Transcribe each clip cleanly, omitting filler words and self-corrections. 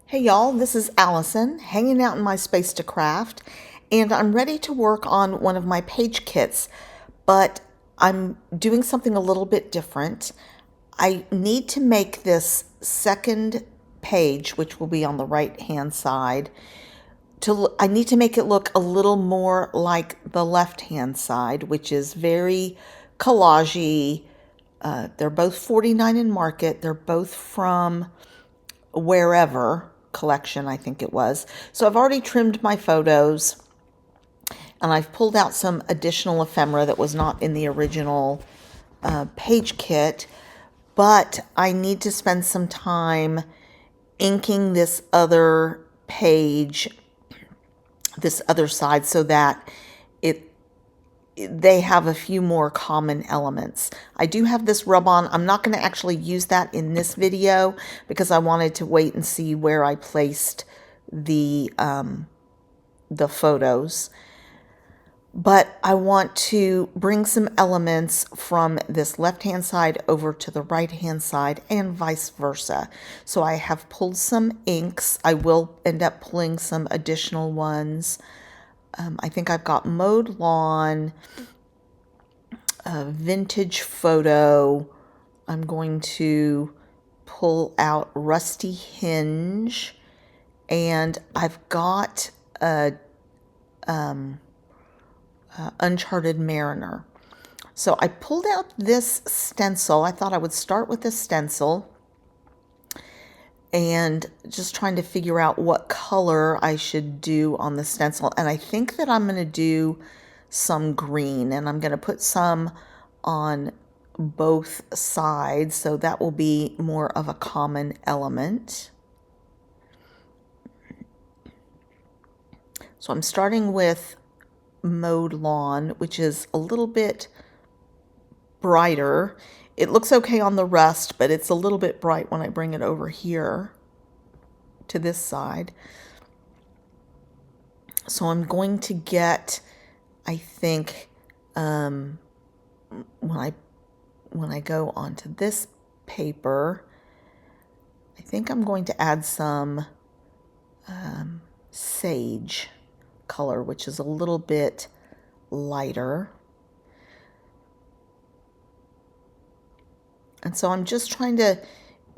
Hey y'all, this is Allison hanging out in my space to craft, and I'm ready to work on one of my page kits, but I'm doing something a little bit different. I need to make this second page, which will be on the right hand side, I need to make it look a little more like the left hand side, which is very collagey. They're both 49 in market. They're both from Wherever collection, I think it was. So I've already trimmed my photos and I've pulled out some additional ephemera that was not in the original page kit, but I need to spend some time inking this other page, this other side, so that they have a few more common elements. I do have this rub-on. I'm not going to actually use that in this video because I wanted to wait and see where I placed the photos. But I want to bring some elements from this left-hand side over to the right-hand side and vice versa. So I have pulled some inks. I will end up pulling some additional ones. I think I've got Mowed Lawn, Vintage Photo. I'm going to pull out Rusty Hinge, and I've got Uncharted Mariner. So I pulled out this stencil. I thought I would start with this stencil and just trying to figure out what color I should do on the stencil. And I think that I'm going to do some green, and I'm going to put some on both sides, so that will be more of a common element. So I'm starting with Mowed Lawn, which is a little bit brighter. It looks okay on the rest, but it's a little bit bright when I bring it over here to this side. So I'm going to get, I think, when I go onto this paper, I think I'm going to add some sage color, which is a little bit lighter. And so I'm just trying to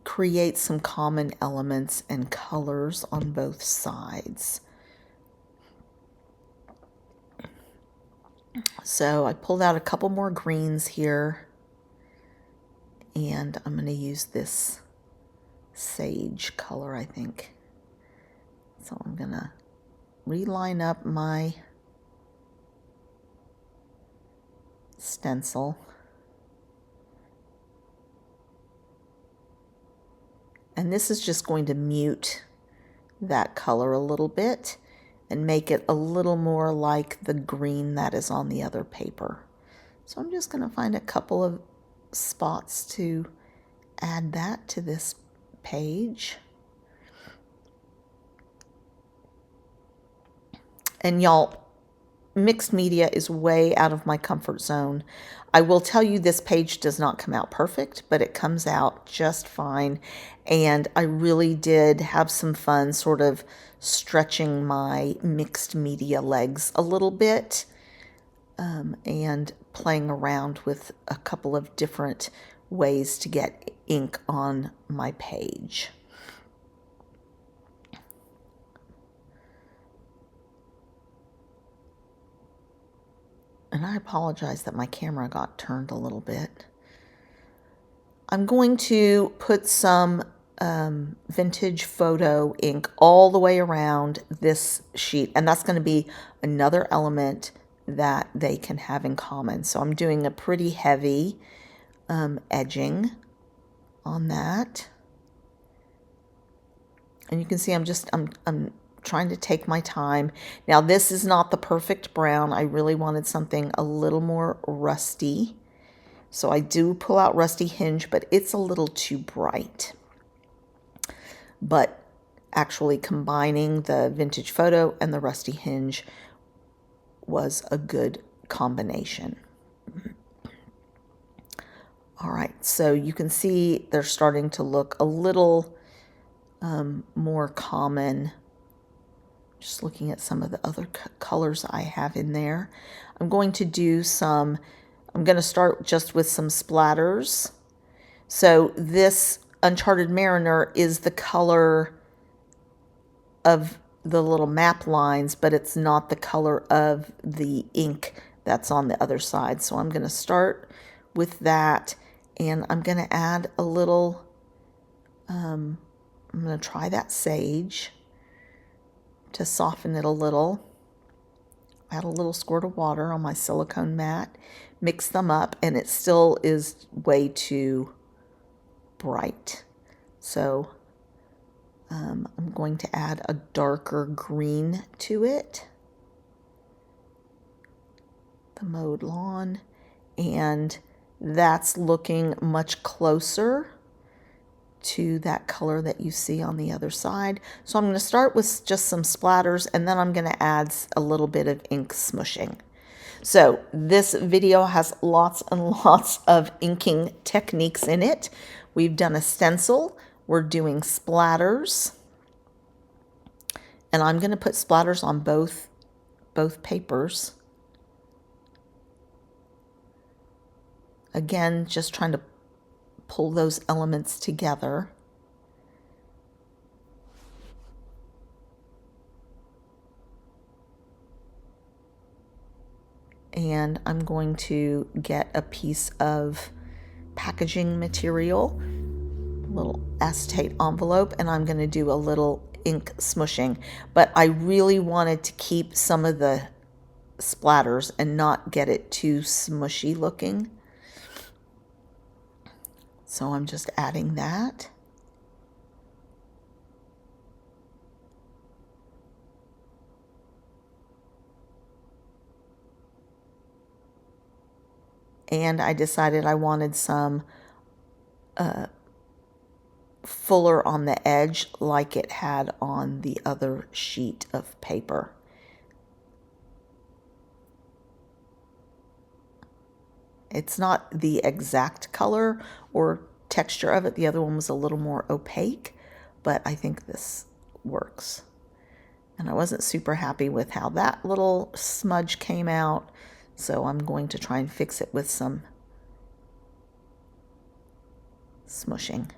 create some common elements and colors on both sides. So I pulled out a couple more greens here, and I'm going to use this sage color, I think. So I'm going to reline up my stencil. And this is just going to mute that color a little bit and make it a little more like the green that is on the other paper. So I'm just going to find a couple of spots to add that to this page. And y'all, mixed media is way out of my comfort zone. I will tell you this page does not come out perfect, but it comes out just fine. And I really did have some fun sort of stretching my mixed media legs a little bit, and playing around with a couple of different ways to get ink on my page. And I apologize that my camera got turned a little bit. I'm going to put some vintage photo ink all the way around this sheet, and that's going to be another element that they can have in common. So I'm doing a pretty heavy edging on that. And you can see I'm trying to take my time. Now this is not the perfect brown. I really wanted something a little more rusty. So I do pull out Rusty Hinge, but it's a little too bright. But actually combining the Vintage Photo and the Rusty Hinge was a good combination. All right, so you can see they're starting to look a little more common. Just looking at some of the other colors I have in there. I'm going to do some, I'm going to start just with some splatters. So this Uncharted Mariner is the color of the little map lines, but it's not the color of the ink that's on the other side. So I'm going to start with that, and I'm going to add a little, I'm going to try that sage to soften it a little. Add a little squirt of water on my silicone mat, mix them up, and it still is way too bright. So I'm going to add a darker green to it, the mowed lawn, and that's looking much closer to that color that you see on the other side. So I'm going to start with just some splatters, and then I'm going to add a little bit of ink smushing. So this video has lots and lots of inking techniques in it. We've done a stencil, we're doing splatters, and I'm going to put splatters on both papers. Again, just trying to pull those elements together. And I'm going to get a piece of packaging material, a little acetate envelope, and I'm going to do a little ink smushing. But I really wanted to keep some of the splatters and not get it too smushy looking. So I'm just adding that. And I decided I wanted some fuller on the edge like it had on the other sheet of paper. It's not the exact color or texture of it. The other one was a little more opaque, but I think this works. And I wasn't super happy with how that little smudge came out, so I'm going to try and fix it with some smushing.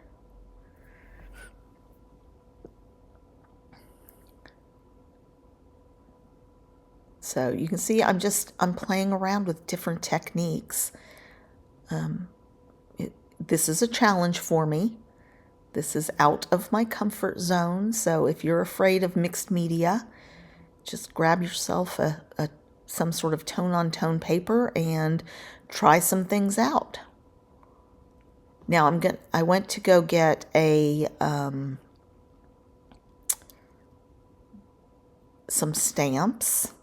So you can see I'm playing around with different techniques. This is a challenge for me. This is out of my comfort zone. So if you're afraid of mixed media, just grab yourself some sort of tone-on-tone paper and try some things out. Now I went to go get some stamps,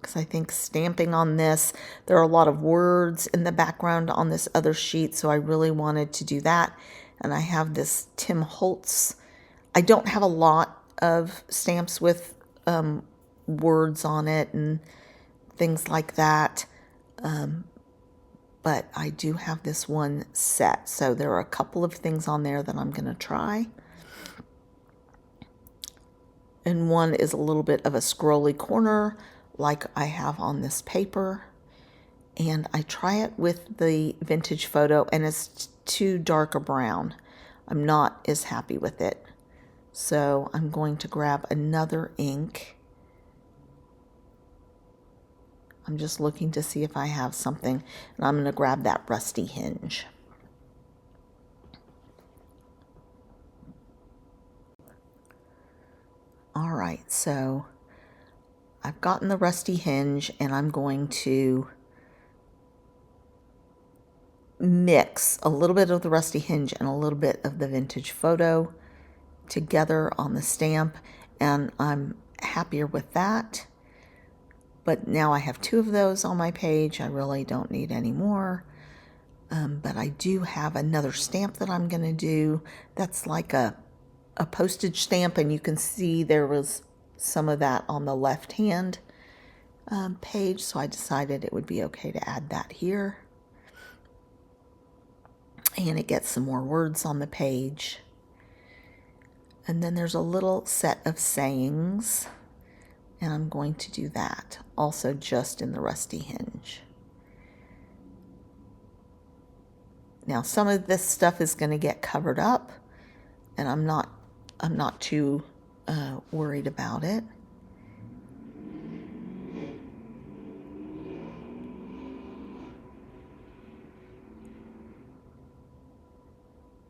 because I think stamping on this, there are a lot of words in the background on this other sheet, so I really wanted to do that. And I have this Tim Holtz. I don't have a lot of stamps with words on it and things like that, but I do have this one set. So there are a couple of things on there that I'm going to try. And one is a little bit of a scrolly corner like I have on this paper. And I try it with the vintage photo, and it's too dark a brown. I'm not as happy with it. So I'm going to grab another ink. I'm just looking to see if I have something, and I'm going to grab that rusty hinge. All right, so I've gotten the rusty hinge, and I'm going to mix a little bit of the rusty hinge and a little bit of the vintage photo together on the stamp, and I'm happier with that. But now I have 2 of those on my page. I really don't need any more. But I do have another stamp that I'm going to do that's like a postage stamp, and you can see there was some of that on the left hand page, so I decided it would be okay to add that here. And it gets some more words on the page. And then there's a little set of sayings, and I'm going to do that also just in the rusty hinge. Now some of this stuff is going to get covered up, and I'm not too worried about it.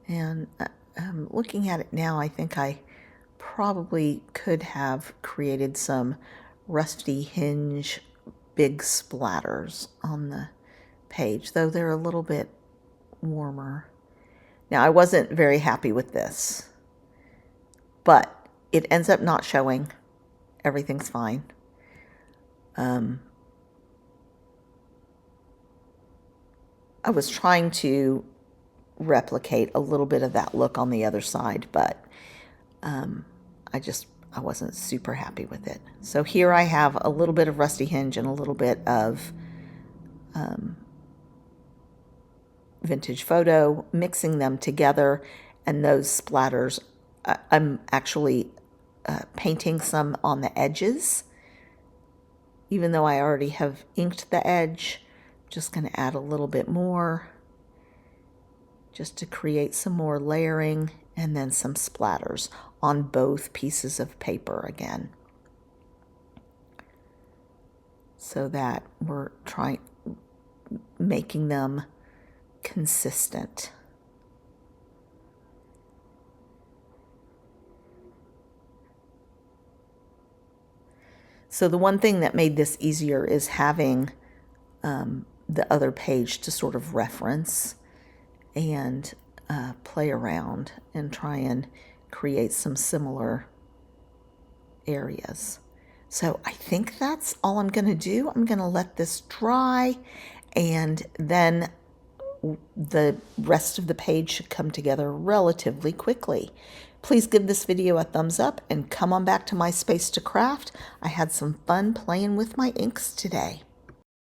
And looking at it now, I think I probably could have created some rusty hinge big splatters on the page, though they're a little bit warmer. Now, I wasn't very happy with this, but it ends up not showing. Everything's fine. I was trying to replicate a little bit of that look on the other side, but I wasn't super happy with it. So here I have a little bit of rusty hinge and a little bit of vintage photo, mixing them together, and those splatters, I'm actually painting some on the edges. Even though I already have inked the edge, I'm just going to add a little bit more just to create some more layering, and then some splatters on both pieces of paper again, so that we're making them consistent. So the one thing that made this easier is having the other page to sort of reference and play around and try and create some similar areas. So I think that's all I'm going to do. I'm going to let this dry, and then the rest of the page should come together relatively quickly. Please give this video a thumbs up and come on back to my space to craft. I had some fun playing with my inks today.